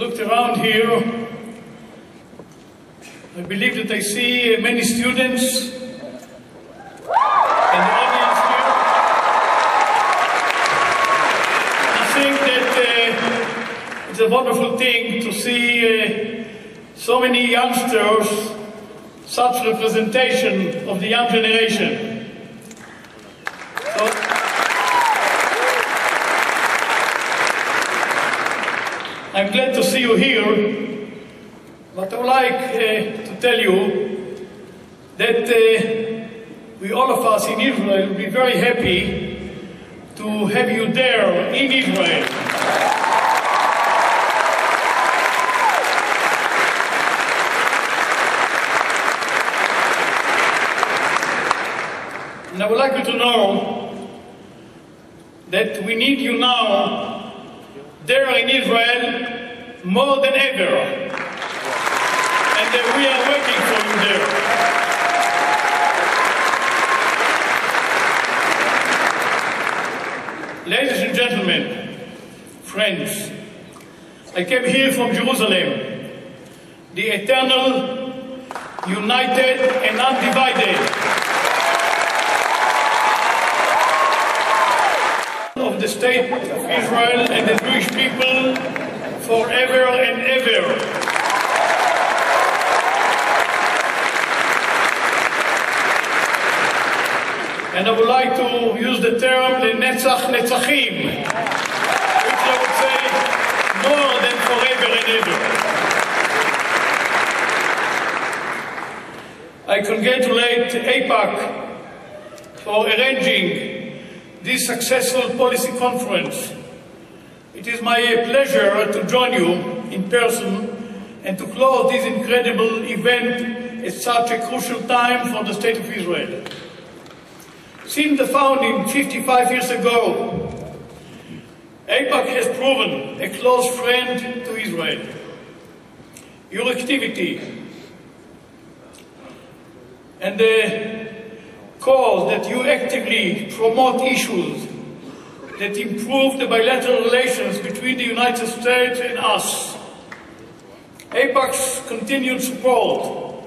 looked around here, I believe that I see many students and the audience here. I think that it's a wonderful thing to see so many youngsters, such representation of the young generation. So, I'm glad to see you here. But I would like to tell you that we all of us in Israel will be very happy to have you there in Israel. And I would like you to know that we need you now there in Israel more than ever. And that we are waiting for you there. Ladies and gentlemen, friends, I came here from Jerusalem, the eternal, united and undivided of the state of Israel and the Jewish people forever and ever. And I would like to use the term Netzach Netzachim, which I would say more than forever and ever. I congratulate AIPAC for arranging this successful policy conference. It is my pleasure to join you in person and to close this incredible event at such a crucial time for the State of Israel. Since the founding 55 years ago, AIPAC has proven a close friend to Israel. Your activity and the cause that you actively promote issues that improve the bilateral relations between the United States and us. AIPAC's continued support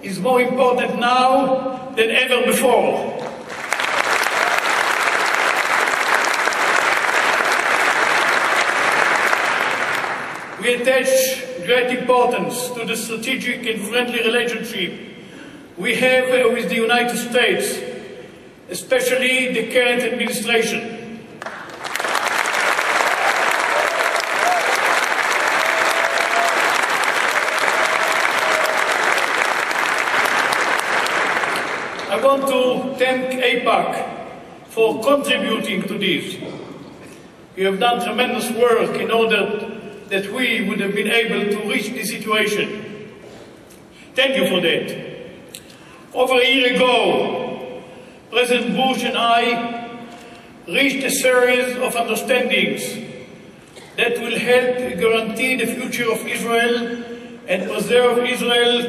is more important now than ever before. We attach great importance to the strategic and friendly relationship we have with the United States, especially the current administration. I want to thank AIPAC for contributing to this. You have done tremendous work in order that we would have been able to reach this situation. Thank you for that. Over a year ago, President Bush and I reached a series of understandings that will help guarantee the future of Israel and preserve Israel's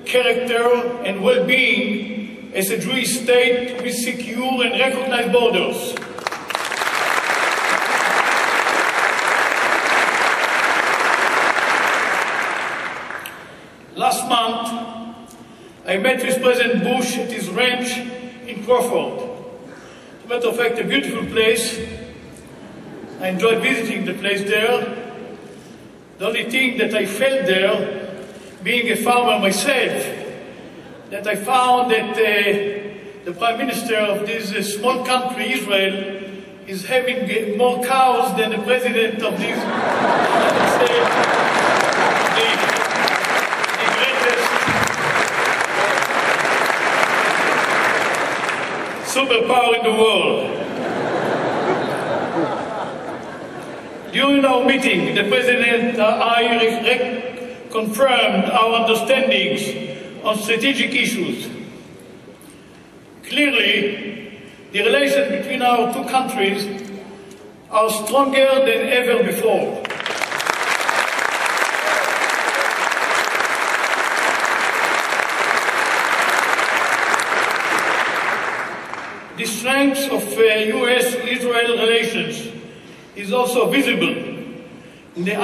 character and well-being as a Jewish state with secure and recognized borders. Last month, I met with President Bush at his ranch in Crawford. As a matter of fact, a beautiful place. I enjoyed visiting the place there. The only thing that I felt there, being a farmer myself, that I found that the Prime Minister of this small country, Israel, is having more cows than the President of this United States. Superpower in the world. During our meeting, the President and I confirmed our understandings on strategic issues. Clearly, the relations between our two countries are stronger than ever before. The strength of U.S.-Israel relations is also visible in the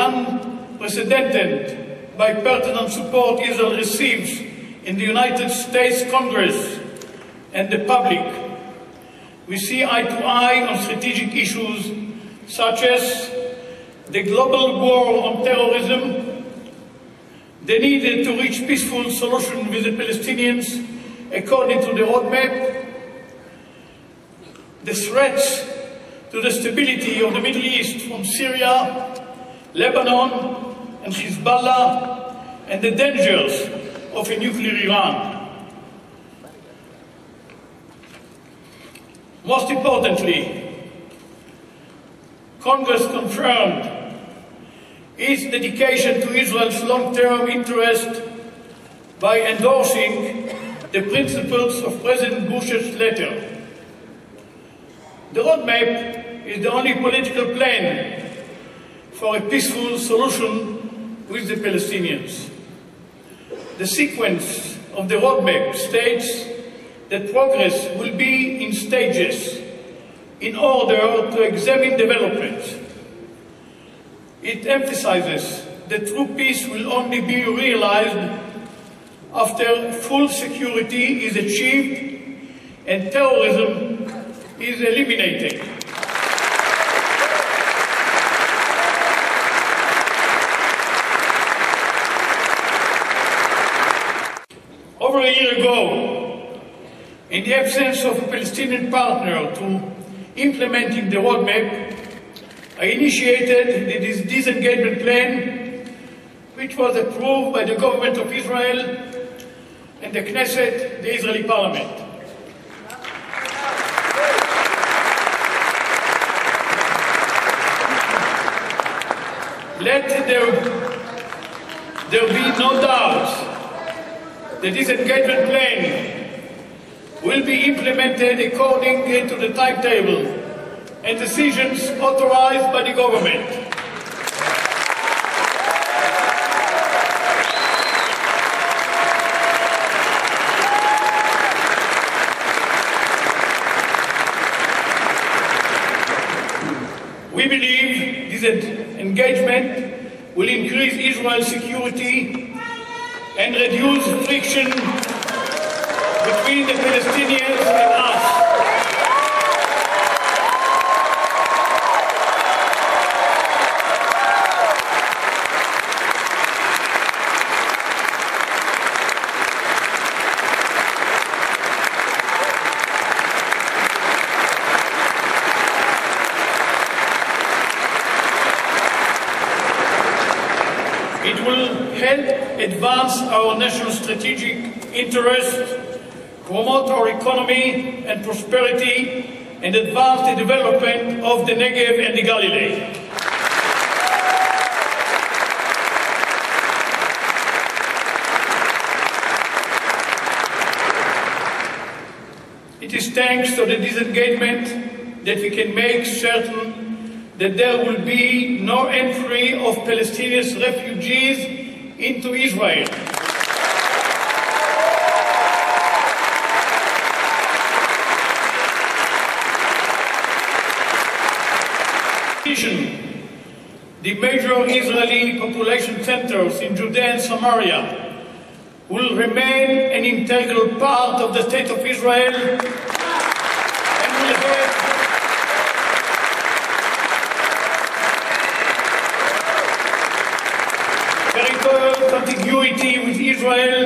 unprecedented bipartisan support Israel receives in the United States Congress and the public, we see eye to eye on strategic issues such as the global war on terrorism, the need to reach peaceful solution with the Palestinians according to the roadmap, the threats to the stability of the Middle East from Syria, Lebanon, and Hezbollah, and the dangers of a nuclear Iran. Most importantly, Congress confirmed its dedication to Israel's long-term interest by endorsing the principles of President Bush's letter. The roadmap is the only political plan for a peaceful solution with the Palestinians. The sequence of the roadmap states that progress will be in stages in order to examine developments. It emphasizes that true peace will only be realized after full security is achieved and terrorism is eliminated. Over a year ago, in the absence of a Palestinian partner to implementing the roadmap, I initiated the disengagement plan, which was approved by the government of Israel and the Knesset, the Israeli parliament. Let there be no doubt the disengagement plan will be implemented according to the timetable and decisions authorized by the government. We believe this engagement will increase Israel's security and reduce friction between the Palestinians and us. It will help advance our national strategic interests, promote our economy and prosperity, and advance the development of the Negev and the Galilee. It is thanks to the disengagement that we can make certain that there will be no entry of Palestinian refugees into Israel. In addition, the major Israeli population centers in Judea and Samaria will remain an integral part of the State of Israel and will have territorial contiguity with Israel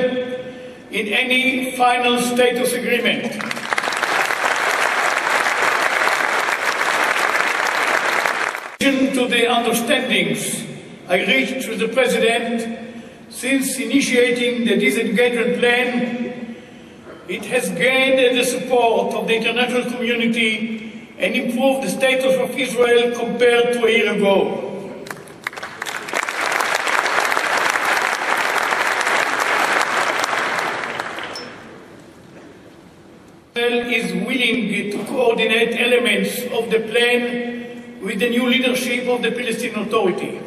in any final status agreement. In addition to the understandings I reached with the President since initiating the disengagement plan, it has gained the support of the international community and improved the status of Israel compared to a year ago. Israel is willing to coordinate elements of the plan with the new leadership of the Palestinian Authority.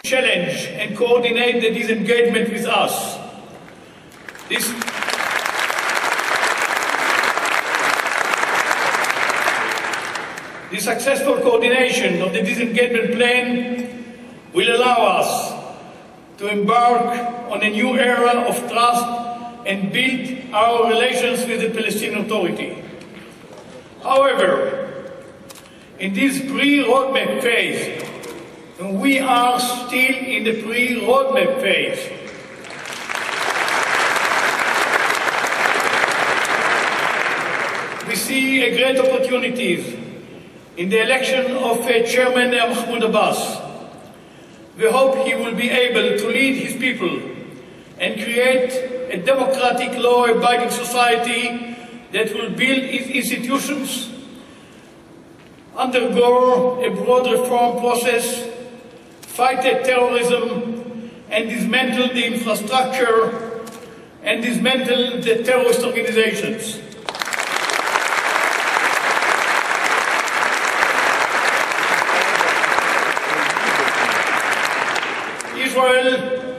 Challenge and coordinate the disengagement with us. The successful coordination of the disengagement plan will allow us to embark on a new era of trust and build our relations with the Palestinian Authority. However, in this pre-roadmap phase, and we are still in the pre-roadmap phase, we see a great opportunities in the election of Chairman Mahmoud Abbas. We hope he will be able to lead his people and create a democratic, law-abiding society that will build its institutions, undergo a broad reform process, fight terrorism, and dismantle the infrastructure and dismantle the terrorist organizations. Israel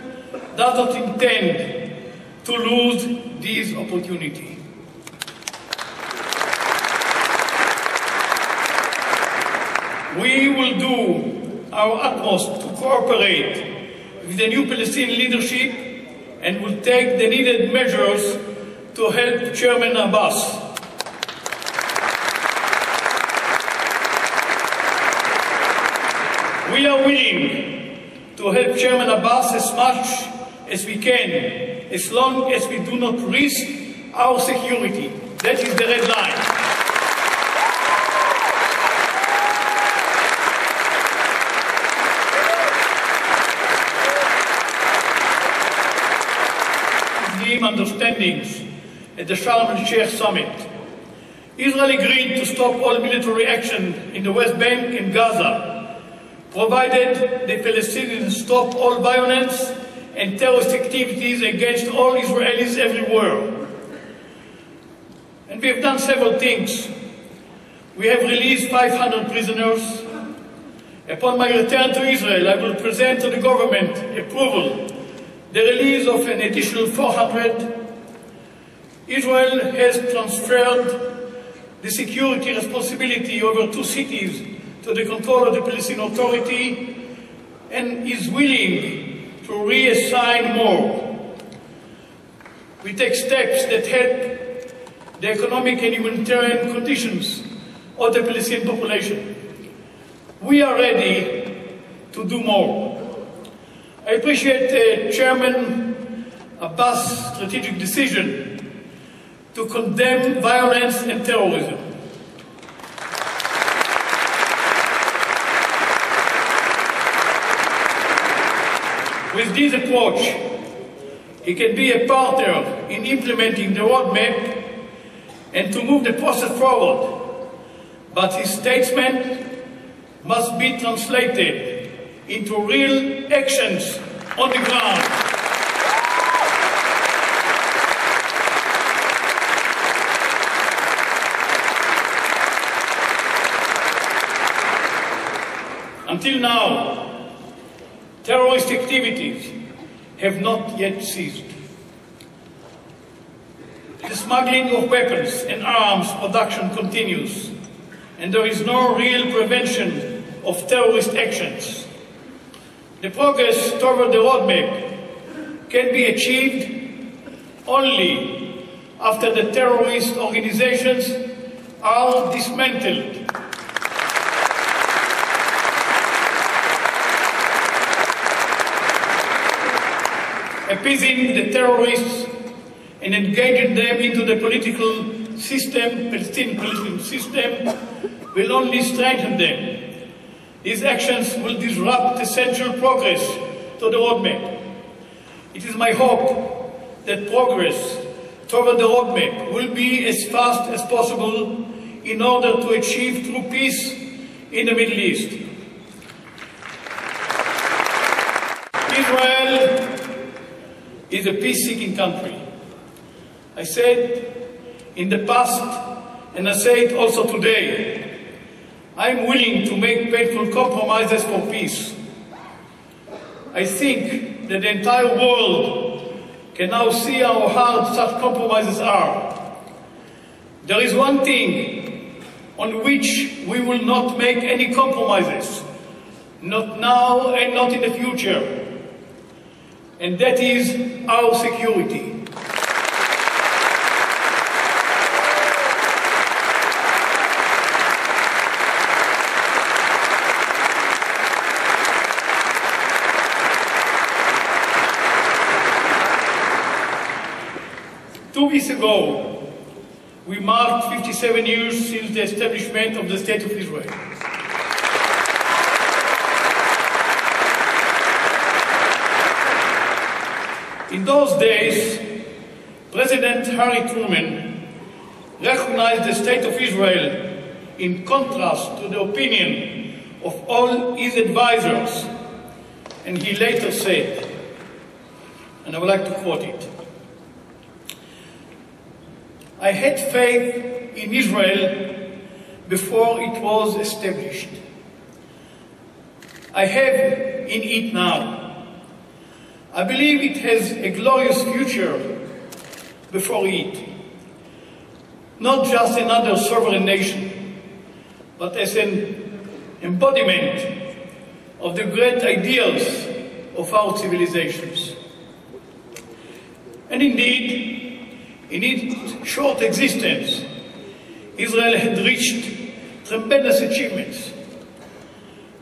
does not intend to lose this opportunity. We will do our utmost to cooperate with the new Palestinian leadership and will take the needed measures to help Chairman Abbas. We are willing to help Chairman Abbas as much as we can, as long as we do not risk our security. That is the red line. Understandings at the Sharm el-Sheikh summit. Israel agreed to stop all military action in the West Bank and Gaza, provided the Palestinians stop all violence and terrorist activities against all Israelis everywhere. And we have done several things. We have released 500 prisoners. Upon my return to Israel, I will present to the government approval the release of an additional 400. Israel has transferred the security responsibility over 2 cities to the control of the Palestinian Authority and is willing to reassign more. We take steps that help the economic and humanitarian conditions of the Palestinian population. We are ready to do more. I appreciate Chairman Abbas' strategic decision to condemn violence and terrorism. With this approach, he can be a partner in implementing the roadmap and to move the process forward. But his statement must be translated into real actions on the ground. Until now, terrorist activities have not yet ceased. The smuggling of weapons and arms production continues, and there is no real prevention of terrorist actions. The progress toward the roadmap can be achieved only after the terrorist organizations are dismantled. Appeasing the terrorists and engaging them into the political system, Palestinian system, will only strengthen them. These actions will disrupt essential progress to the roadmap. It is my hope that progress toward the roadmap will be as fast as possible in order to achieve true peace in the Middle East. Israel is a peace-seeking country. I said in the past, and I say it also today, I am willing to make painful compromises for peace. I think that the entire world can now see how hard such compromises are. There is one thing on which we will not make any compromises, not now and not in the future, and that is our security. 2 weeks ago, we marked 57 years since the establishment of the State of Israel. In those days, President Harry Truman recognized the State of Israel in contrast to the opinion of all his advisors, and he later said, and I would like to quote it, "I had faith in Israel before it was established. I have in it now. I believe it has a glorious future before it, not just another sovereign nation, but as an embodiment of the great ideals of our civilizations." And indeed, in its short existence, Israel had reached tremendous achievements.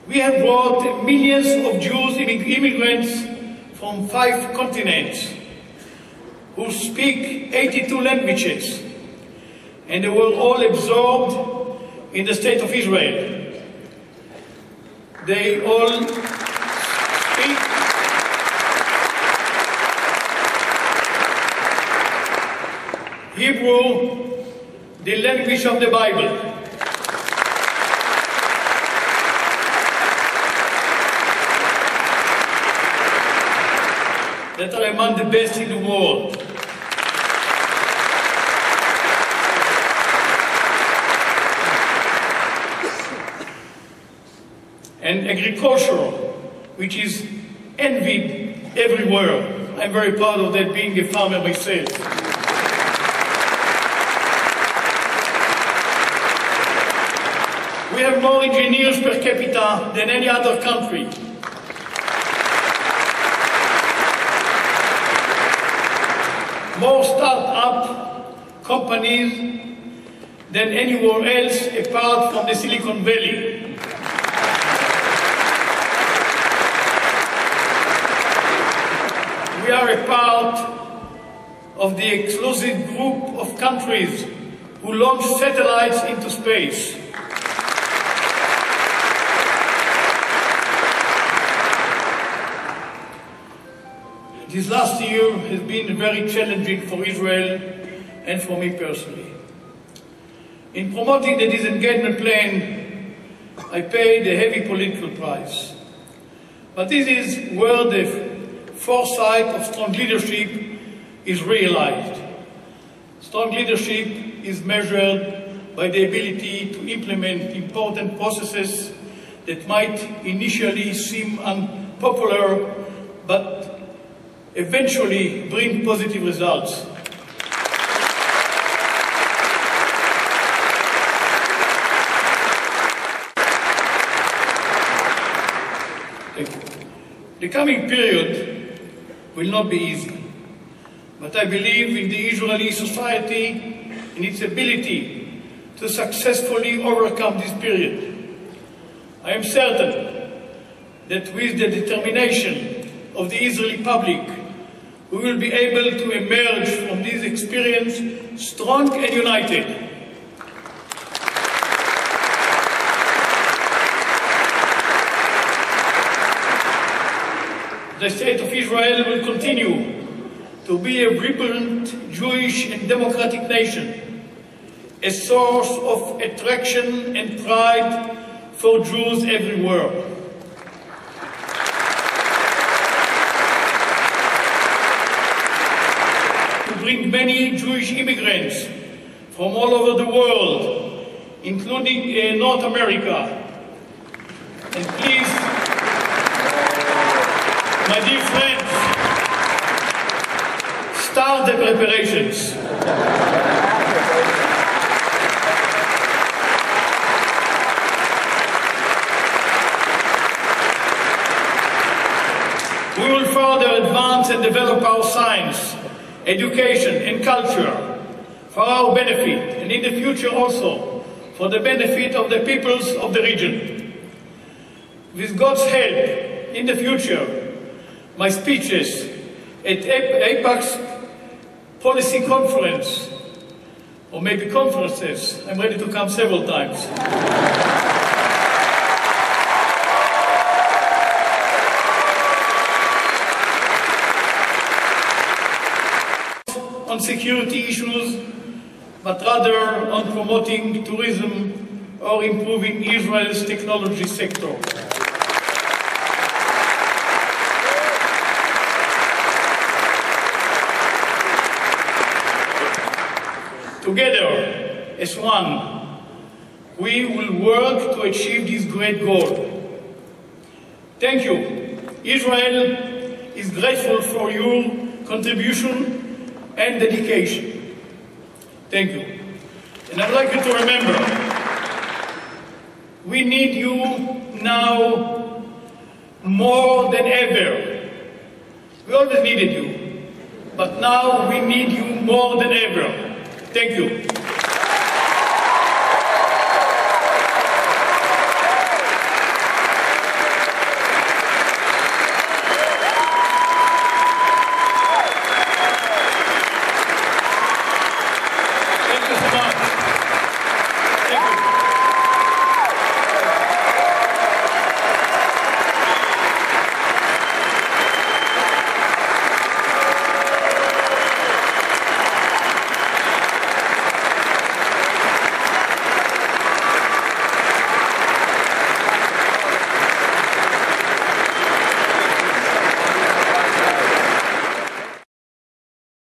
We have brought millions of Jews, immigrants from 5 continents, who speak 82 languages, and they were all absorbed in the State of Israel. They all speak Hebrew, the language of the Bible. That are among the best in the world. And agriculture, which is envied everywhere. I'm very proud of that, being a farmer myself. We have more engineers per capita than any other country. More start-up companies than anywhere else apart from the Silicon Valley. We are a part of the exclusive group of countries who launch satellites into space. This last year has been very challenging for Israel and for me personally. In promoting the disengagement plan, I paid a heavy political price. But this is where the foresight of strong leadership is realized. Strong leadership is measured by the ability to implement important processes that might initially seem unpopular, but eventually bring positive results. The coming period will not be easy, but I believe in the Israeli society and its ability to successfully overcome this period. I am certain that with the determination of the Israeli public, we will be able to emerge from this experience strong and united. The State of Israel will continue to be a vibrant Jewish and democratic nation, a source of attraction and pride for Jews everywhere. Bring many Jewish immigrants from all over the world, including North America. And please, my dear friends, start the preparations. advance and develop our science, education and culture for our benefit, and in the future also for the benefit of the peoples of the region. With God's help, in the future, my speeches at AIPAC's policy conference, or maybe conferences, I'm ready to come several times, on security issues, but rather on promoting tourism or improving Israel's technology sector. Together, as one, we will work to achieve this great goal. Thank you. Israel is grateful for your contribution and dedication. Thank you. And I'd like you to remember, we need you now more than ever. We always needed you, but now we need you more than ever. Thank you.